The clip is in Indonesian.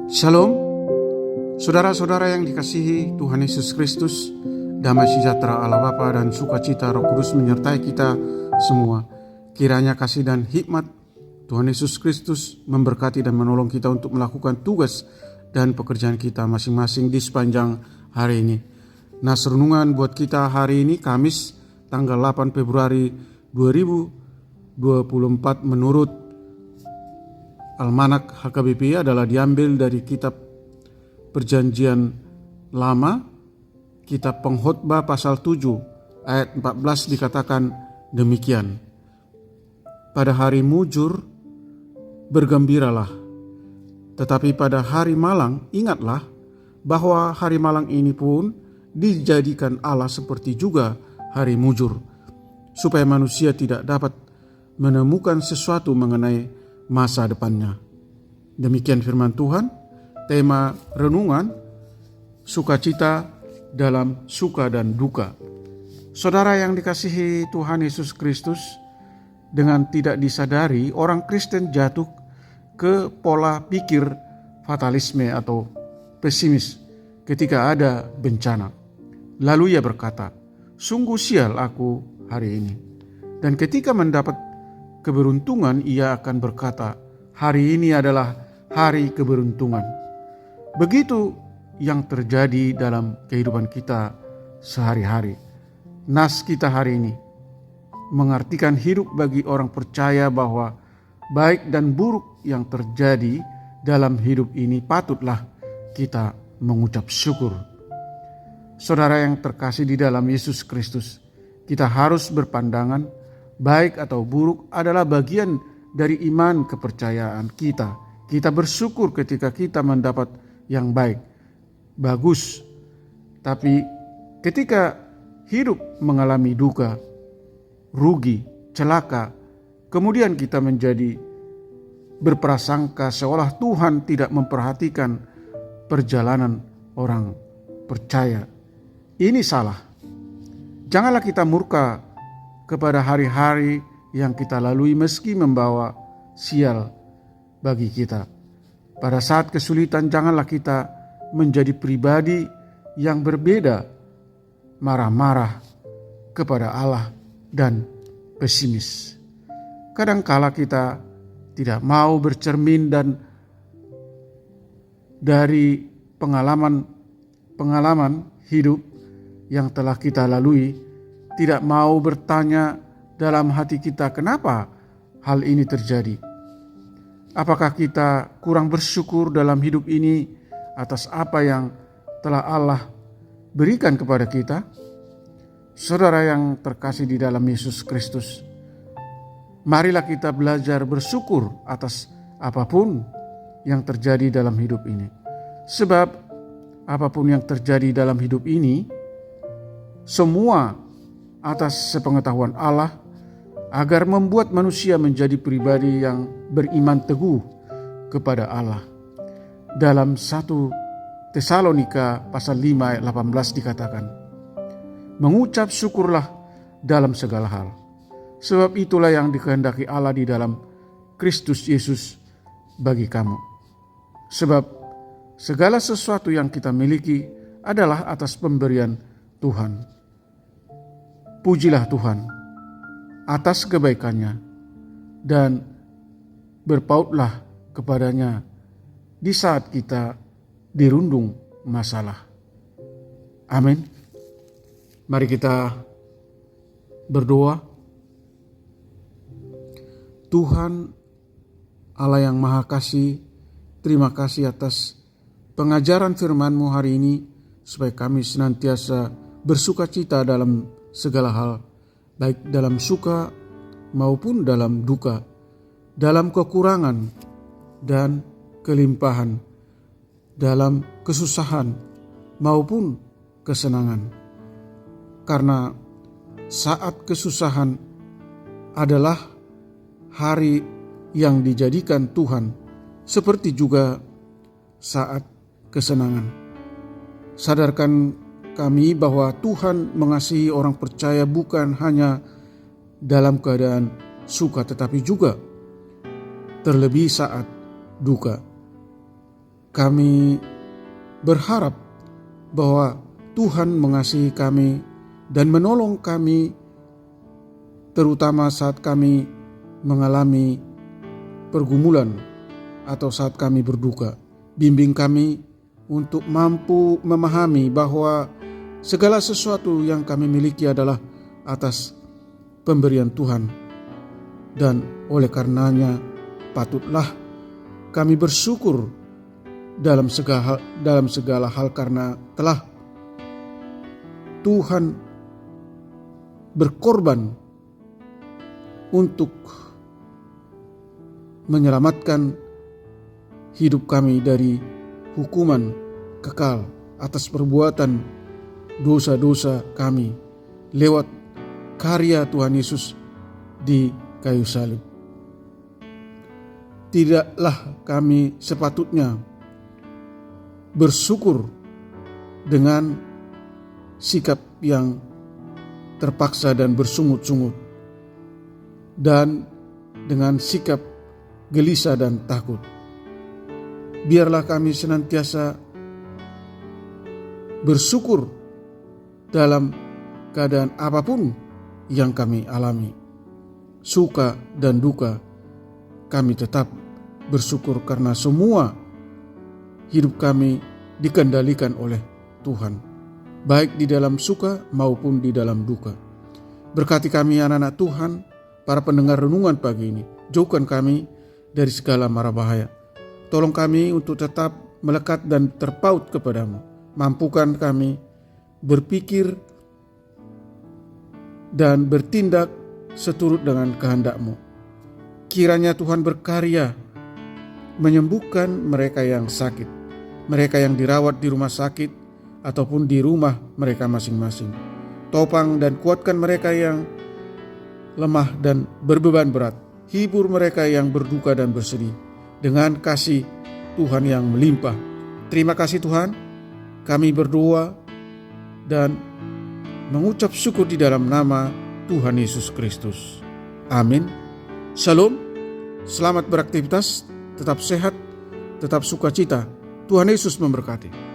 Shalom, saudara-saudara yang dikasihi Tuhan Yesus Kristus. Damai sejahtera Allah Bapa dan sukacita Roh Kudus menyertai kita semua. Kiranya kasih dan hikmat Tuhan Yesus Kristus memberkati dan menolong kita untuk melakukan tugas dan pekerjaan kita masing-masing di sepanjang hari ini. Nas renungan buat kita hari ini Kamis tanggal 8 Februari 2024 menurut Almanak HKBP adalah diambil dari kitab Perjanjian Lama, kitab Pengkhotbah pasal 7 ayat 14 dikatakan demikian. Pada hari mujur bergembiralah, tetapi pada hari malang ingatlah bahwa hari malang ini pun dijadikan Allah seperti juga hari mujur, supaya manusia tidak dapat menemukan sesuatu mengenai masa depannya. Demikian firman Tuhan. Tema renungan, sukacita dalam suka dan duka. Saudara yang dikasihi Tuhan Yesus Kristus, dengan tidak disadari orang Kristen jatuh ke pola pikir fatalisme atau pesimis ketika ada bencana. Lalu ia berkata, sungguh sial aku hari ini. Dan ketika mendapat keberuntungan, ia akan berkata, hari ini adalah hari keberuntungan. Begitu yang terjadi dalam kehidupan kita sehari-hari. Nas kita hari ini mengartikan hidup bagi orang percaya bahwa baik dan buruk yang terjadi dalam hidup ini patutlah kita mengucap syukur. Saudara yang terkasih di dalam Yesus Kristus, kita harus berpandangan baik atau buruk adalah bagian dari iman kepercayaan kita. Kita bersyukur ketika kita mendapat yang baik, bagus. Tapi ketika hidup mengalami duka, rugi, celaka, kemudian kita menjadi berprasangka seolah Tuhan tidak memperhatikan perjalanan orang percaya. Ini salah. Janganlah kita murka kepada hari-hari yang kita lalui meski membawa sial bagi kita. Pada saat kesulitan janganlah kita menjadi pribadi yang berbeda, marah-marah kepada Allah dan pesimis. Kadangkala kita tidak mau bercermin dan dari pengalaman hidup yang telah kita lalui, tidak mau bertanya dalam hati kita kenapa hal ini terjadi. Apakah kita kurang bersyukur dalam hidup ini atas apa yang telah Allah berikan kepada kita? Saudara yang terkasih di dalam Yesus Kristus, marilah kita belajar bersyukur atas apapun yang terjadi dalam hidup ini. Sebab apapun yang terjadi dalam hidup ini, semua atas sepengetahuan Allah agar membuat manusia menjadi pribadi yang beriman teguh kepada Allah. Dalam 1 Tesalonika pasal 5 ayat 18 dikatakan, mengucap syukurlah dalam segala hal, sebab itulah yang dikehendaki Allah di dalam Kristus Yesus bagi kamu. Sebab segala sesuatu yang kita miliki adalah atas pemberian Tuhan. Pujilah Tuhan atas kebaikannya dan berpautlah kepadanya di saat kita dirundung masalah. Amin. Mari kita berdoa. Tuhan Allah yang Maha Kasih, terima kasih atas pengajaran firman-Mu hari ini, supaya kami senantiasa bersukacita dalam segala hal, baik dalam suka maupun dalam duka, dalam kekurangan dan kelimpahan, dalam kesusahan maupun kesenangan. Karena saat kesusahan adalah hari yang dijadikan Tuhan, seperti juga saat kesenangan. Sadarkan kami bahwa Tuhan mengasihi orang percaya bukan hanya dalam keadaan suka, tetapi juga terlebih saat duka. Kami berharap bahwa Tuhan mengasihi kami dan menolong kami, terutama saat kami mengalami pergumulan atau saat kami berduka. Bimbing kami untuk mampu memahami bahwa segala sesuatu yang kami miliki adalah atas pemberian Tuhan, dan oleh karenanya patutlah kami bersyukur dalam segala hal karena telah Tuhan berkorban untuk menyelamatkan hidup kami dari hukuman kekal atas perbuatan dosa-dosa kami lewat karya Tuhan Yesus di kayu salib. Tidaklah kami sepatutnya bersyukur dengan sikap yang terpaksa dan bersungut-sungut, dan dengan sikap gelisah dan takut. Biarlah kami senantiasa bersyukur dalam keadaan apapun yang kami alami. Suka dan duka, kami tetap bersyukur karena semua hidup kami dikendalikan oleh Tuhan, baik di dalam suka maupun di dalam duka. Berkati kami anak-anak Tuhan, para pendengar renungan pagi ini. Jauhkan kami dari segala mara bahaya. Tolong kami untuk tetap melekat dan terpaut kepadamu. Mampukan kami berpikir dan bertindak seturut dengan kehendak-Mu. Kiranya Tuhan berkarya menyembuhkan mereka yang sakit, mereka yang dirawat di rumah sakit ataupun di rumah mereka masing-masing. Topang dan kuatkan mereka yang lemah dan berbeban berat. Hibur mereka yang berduka dan bersedih dengan kasih Tuhan yang melimpah. Terima kasih Tuhan, kami berdoa dan mengucap syukur di dalam nama Tuhan Yesus Kristus. Amin. Shalom, selamat beraktivitas, tetap sehat, tetap sukacita. Tuhan Yesus memberkati.